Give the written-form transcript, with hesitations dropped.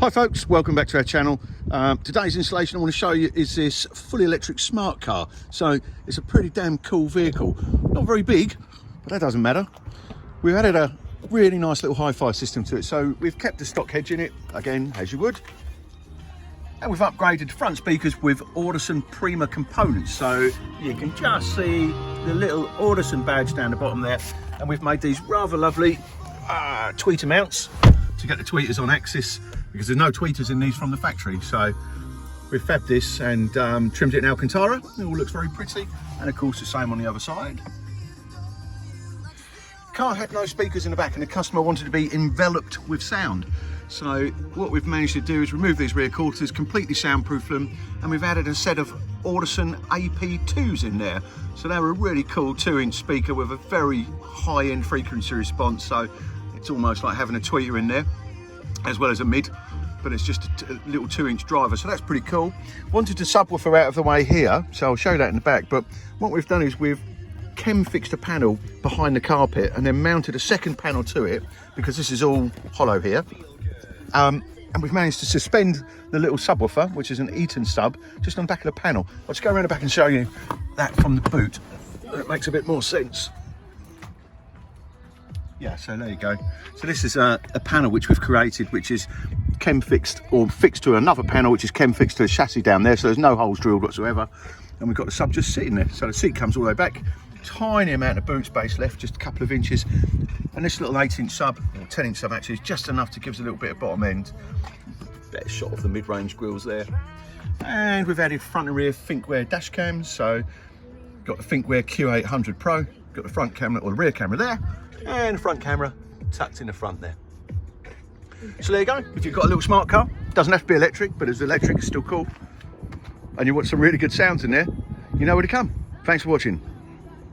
Hi folks, welcome back to our channel. Today's installation I want to show you is this fully electric smart car. So it's a pretty damn cool vehicle. Not very big, but that doesn't matter. We've added a really nice little hi-fi system to it. So we've kept the stock hedge in it, again, as you would. And we've upgraded the front speakers with Audison Prima components. So you can just see the little Audison badge down the bottom there. And we've made these rather lovely tweeter mounts to get the tweeters on axis, because there's no tweeters in these from the factory. So we've fabbed this and trimmed it in Alcantara. It all looks very pretty. And of course the same on the other side. The car had no speakers in the back and the customer wanted to be enveloped with sound. So what we've managed to do is remove these rear quarters, completely soundproof them, and we've added a set of Audison AP2s in there. So they're a really cool 2-inch speaker with a very high-end frequency response. So it's almost like having a tweeter in there, as well as a mid, but it's just a little 2-inch driver, so that's pretty cool. Wanted to subwoofer out of the way here, so I'll show you that in the back, but what we've done is we've chem fixed a panel behind the carpet and then mounted a second panel to it, because this is all hollow here. And we've managed to suspend the little subwoofer, which is an Eton sub, just on the back of the panel. I'll just go around the back and show you that from the boot. It makes a bit more sense. Yeah, so there you go. So this is a panel which we've created, which is chem fixed or fixed to another panel, which is chem fixed to a chassis down there. So there's no holes drilled whatsoever. And we've got the sub just sitting there. So the seat comes all the way back. Tiny amount of boot space left, just a couple of inches. And this little 8-inch sub, or 10-inch sub actually, is just enough to give us a little bit of bottom end. Better shot of the mid-range grills there. And we've added front and rear ThinkWare dash cams. So got the ThinkWare Q800 Pro, got the front camera or the rear camera there, and front camera tucked in the front there. So there you go. If you've got a little smart car, doesn't have to be electric, but as electric, it's still cool, and you want some really good sounds in there, you know where to come. Thanks for watching.